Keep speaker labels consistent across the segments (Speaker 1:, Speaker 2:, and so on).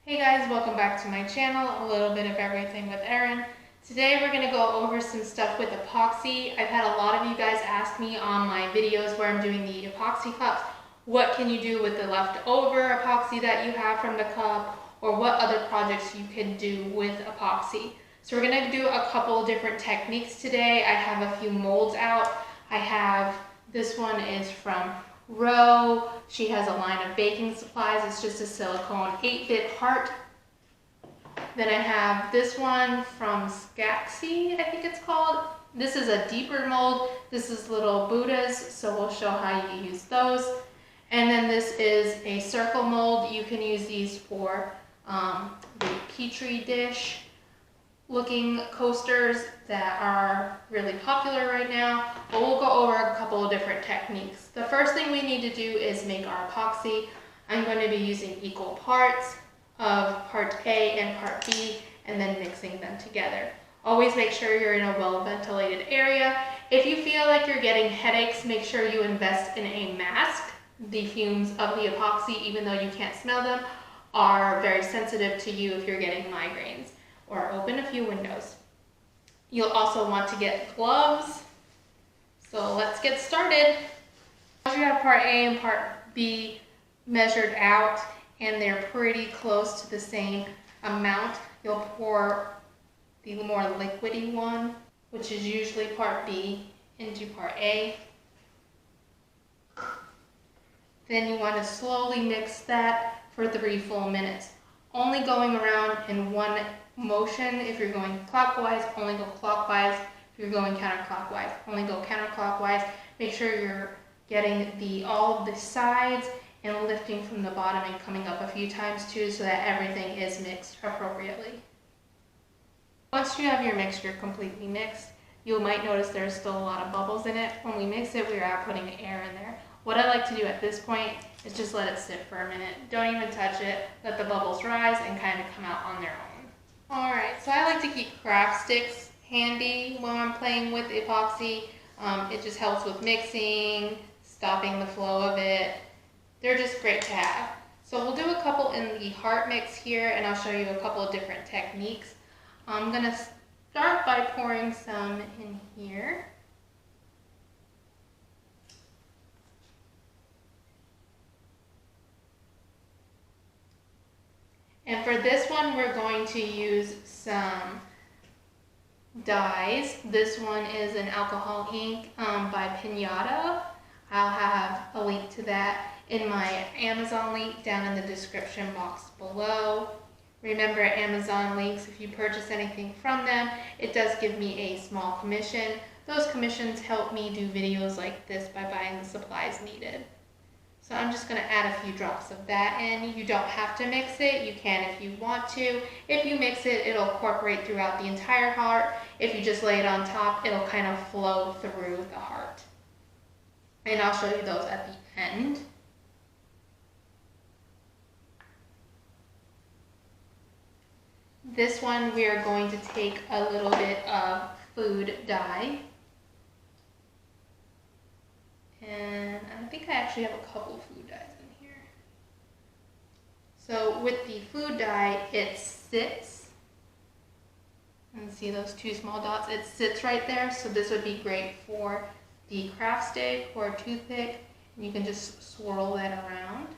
Speaker 1: Hey guys, welcome back to my channel, a little bit of everything with Erin. Today we're going to go over some stuff with epoxy. I've had a lot of you guys ask me on my videos where I'm doing the epoxy cups, what can you do with the leftover epoxy that you have from the cup, or what other projects you can do with epoxy. So we're going to do a couple different techniques today. I have a few molds out. This one is from Row. She has a line of baking supplies. It's just a silicone 8-bit heart. Then I have this one from Skaxy, I think it's called. This is a deeper mold. This is little Buddhas, so we'll show how you use those. And then this is a circle mold. You can use these for the petri dish looking coasters that are really popular right now, but we'll go over a couple of different techniques. The first thing we need to do is make our epoxy. I'm going to be using equal parts of part A and part B and then mixing them together. Always make sure you're in a well-ventilated area. If you feel like you're getting headaches, make sure you invest in a mask. The fumes of the epoxy, even though you can't smell them, are very sensitive to you if you're getting migraines. Or open a few windows. You'll also want to get gloves. So let's get started. Once you have part A and part B measured out and they're pretty close to the same amount, you'll pour the more liquidy one, which is usually part B, into part A. Then you want to slowly mix that for 3 full minutes. Only going around in one motion. If you're going clockwise, only go clockwise. If you're going counterclockwise, only go counterclockwise. Make sure you're getting all of the sides and lifting from the bottom and coming up a few times too, so that everything is mixed appropriately. Once you have your mixture completely mixed, you might notice there's still a lot of bubbles in it. When we mix it, we are putting air in there. What I like to do at this point is just let it sit for a minute. Don't even touch it. Let the bubbles rise and kind of come out on their own. Alright, so I like to keep craft sticks handy when I'm playing with epoxy. It just helps with mixing, stopping the flow of it. They're just great to have. So we'll do a couple in the heart mix here, and I'll show you a couple of different techniques. I'm going to start by pouring some in here. And for this one, we're going to use some dyes. This one is an alcohol ink by Pinata. I'll have a link to that in my Amazon link down in the description box below. Remember, Amazon links, if you purchase anything from them, it does give me a small commission. Those commissions help me do videos like this by buying the supplies needed. So I'm just going to add a few drops of that in. You don't have to mix it. You can if you want to. If you mix it, it'll incorporate throughout the entire heart. If you just lay it on top, it'll kind of flow through the heart. And I'll show you those at the end. This one, we are going to take a little bit of food dye. And I think I actually have a couple of food dyes in here. So with the food dye, it sits, and see those 2 small dots? It sits right there, so this would be great for the craft stick or a toothpick. You can just swirl that around.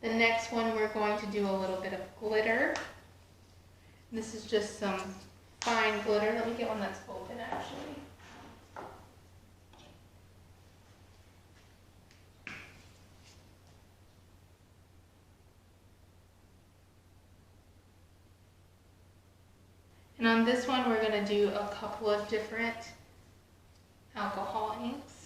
Speaker 1: The next one, we're going to do a little bit of glitter. This is just some fine glitter. Let me get one that's open actually. And on this one, we're going to do a couple of different alcohol inks.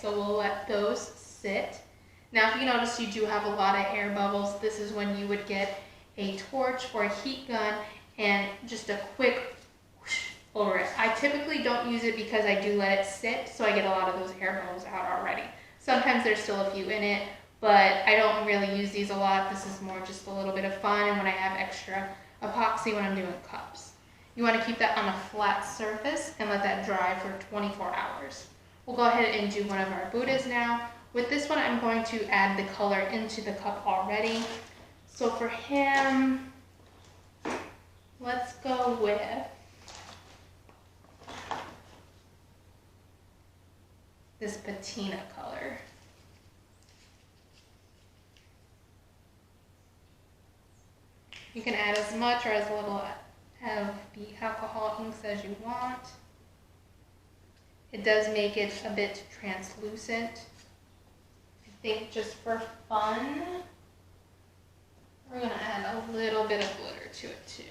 Speaker 1: So we'll let those sit. Now if you notice you do have a lot of air bubbles, this is when you would get a torch or a heat gun and just a quick whoosh over it. I typically don't use it because I do let it sit, so I get a lot of those air bubbles out already. Sometimes there's still a few in it, but I don't really use these a lot. This is more just a little bit of fun and when I have extra epoxy when I'm doing cups. You want to keep that on a flat surface and let that dry for 24 hours. We'll go ahead and do one of our Buddhas now. With this one, I'm going to add the color into the cup already. So for him, let's go with this patina color. You can add as much or as little of the alcohol inks as you want. It does make it a bit translucent. I think just for fun, we're gonna add a little bit of glitter to it too.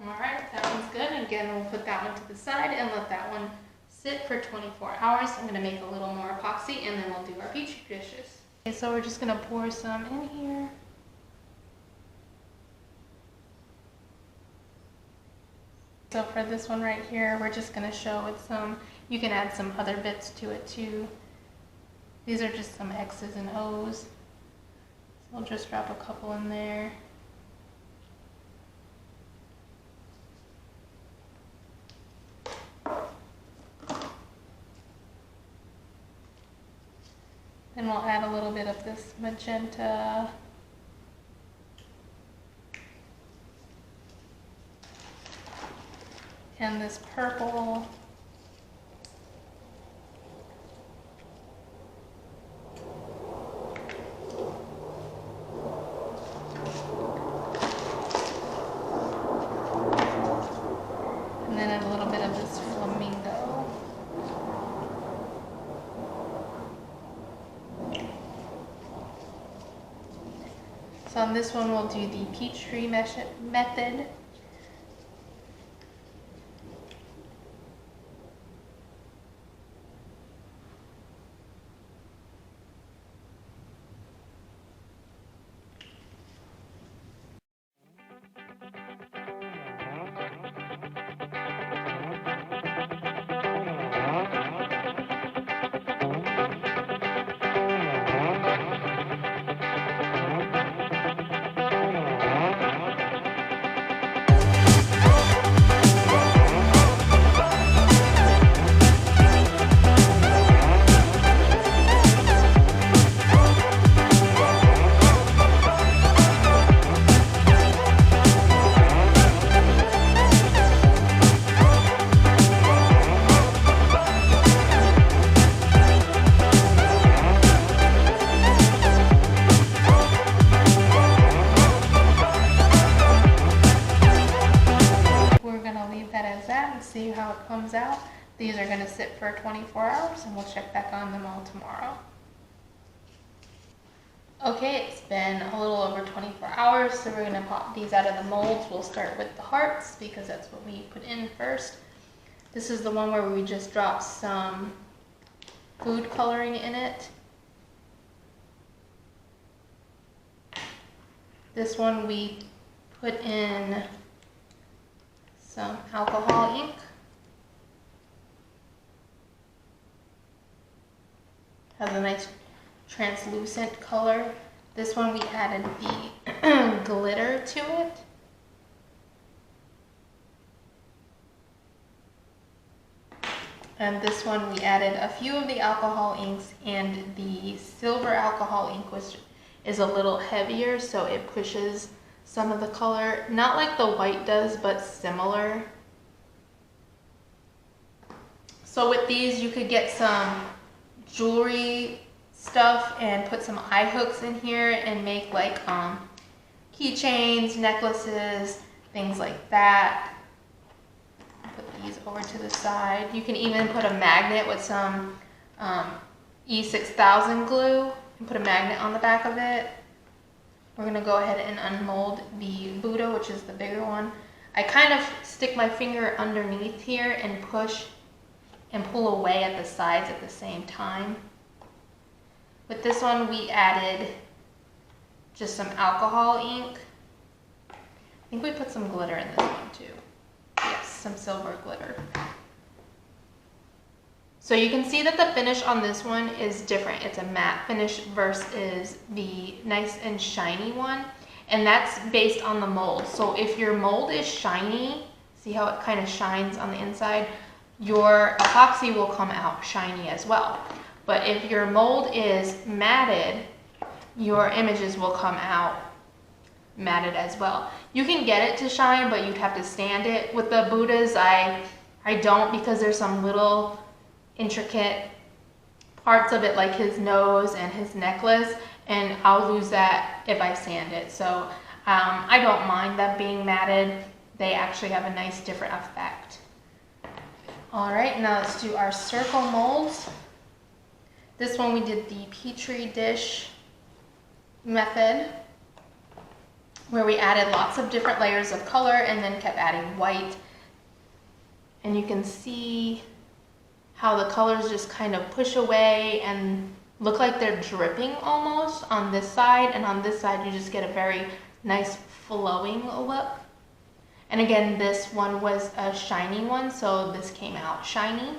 Speaker 1: Alright, that one's good. And again, we'll put that one to the side and let that one sit for 24 hours. I'm going to make a little more epoxy and then we'll do our petri dishes. Okay, so we're just going to pour some in here. So for this one right here, we're just going to show with some, you can add some other bits to it too. These are just some X's and O's. So I'll just drop a couple in there. Then we'll add a little bit of this magenta. And this purple. And then a little bit of this flamingo. So on this one we'll do the petri method. See how it comes out. These are going to sit for 24 hours and we'll check back on them all tomorrow. Okay, it's been a little over 24 hours, so we're going to pop these out of the molds. We'll start with the hearts because that's what we put in first. This is the one where we just dropped some food coloring in it. This one we put in some alcohol ink. Has a nice translucent color. This one we added the glitter to it. And this one we added a few of the alcohol inks, and the silver alcohol ink is a little heavier, so it pushes some of the color, not like the white does, but similar. So with these you could get some jewelry stuff and put some eye hooks in here and make like keychains, necklaces, things like that. Put these over to the side. You can even put a magnet with some E6000 glue and put a magnet on the back of it. We're going to go ahead and unmold the Buddha, which is the bigger one. I kind of stick my finger underneath here and push and pull away at the sides at the same time. With this one, we added just some alcohol ink. I think we put some glitter in this one too. Yes, some silver glitter. So you can see that the finish on this one is different. It's a matte finish versus the nice and shiny one. And that's based on the mold. So if your mold is shiny, see how it kind of shines on the inside? Your epoxy will come out shiny as well. But if your mold is matted, your images will come out matted as well. You can get it to shine, but you'd have to sand it. With the Buddhas, I don't, because there's some little intricate parts of it, like his nose and his necklace, and I'll lose that if I sand it. So I don't mind them being matted. They actually have a nice different effect. All right, now let's do our circle molds. This one we did the petri dish method, where we added lots of different layers of color and then kept adding white. And you can see how the colors just kind of push away and look like they're dripping almost on this side, and on this side you just get a very nice flowing look. And again, this one was a shiny one, so this came out shiny.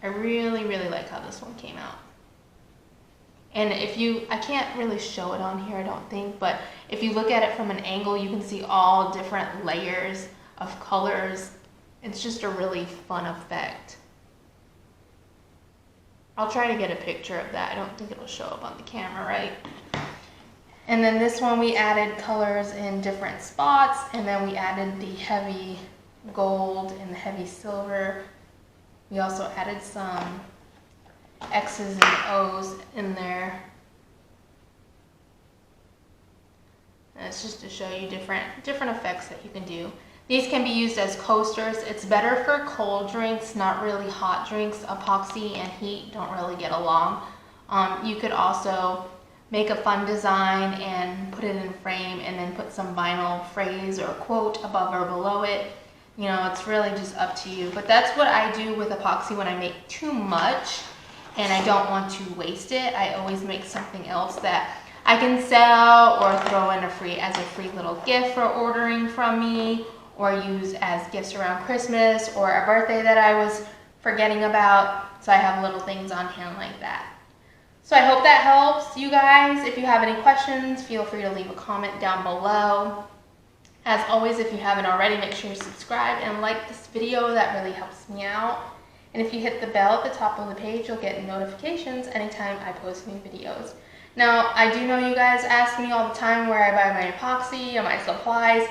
Speaker 1: I really, really like how this one came out. And I can't really show it on here, I don't think, but if you look at it from an angle, you can see all different layers of colors. It's just a really fun effect. I'll try to get a picture of that. I don't think it'll show up on the camera, right? And then this one we added colors in different spots, and then we added the heavy gold and the heavy silver. We also added some X's and O's in there. And it's just to show you different effects that you can do. These can be used as coasters. It's better for cold drinks, not really hot drinks. Epoxy and heat don't really get along. You could also make a fun design and put it in frame and then put some vinyl phrase or quote above or below it. You know, it's really just up to you. But that's what I do with epoxy when I make too much and I don't want to waste it. I always make something else that I can sell or throw in as a free little gift for ordering from me, or use as gifts around Christmas or a birthday that I was forgetting about. So I have little things on hand like that. So I hope that helps you guys. If you have any questions, feel free to leave a comment down below. As always, if you haven't already, make sure you subscribe and like this video. That really helps me out. And if you hit the bell at the top of the page, you'll get notifications anytime I post new videos. Now, I do know you guys ask me all the time where I buy my epoxy and my supplies.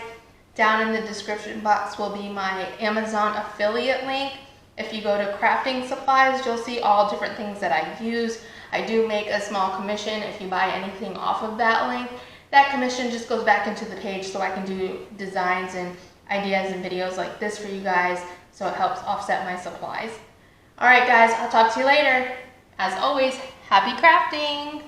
Speaker 1: Down in the description box will be my Amazon affiliate link. If you go to crafting supplies, you'll see all different things that I use. I do make a small commission if you buy anything off of that link. That commission just goes back into the page so I can do designs and ideas and videos like this for you guys, so it helps offset my supplies. All right, guys, I'll talk to you later. As always, happy crafting!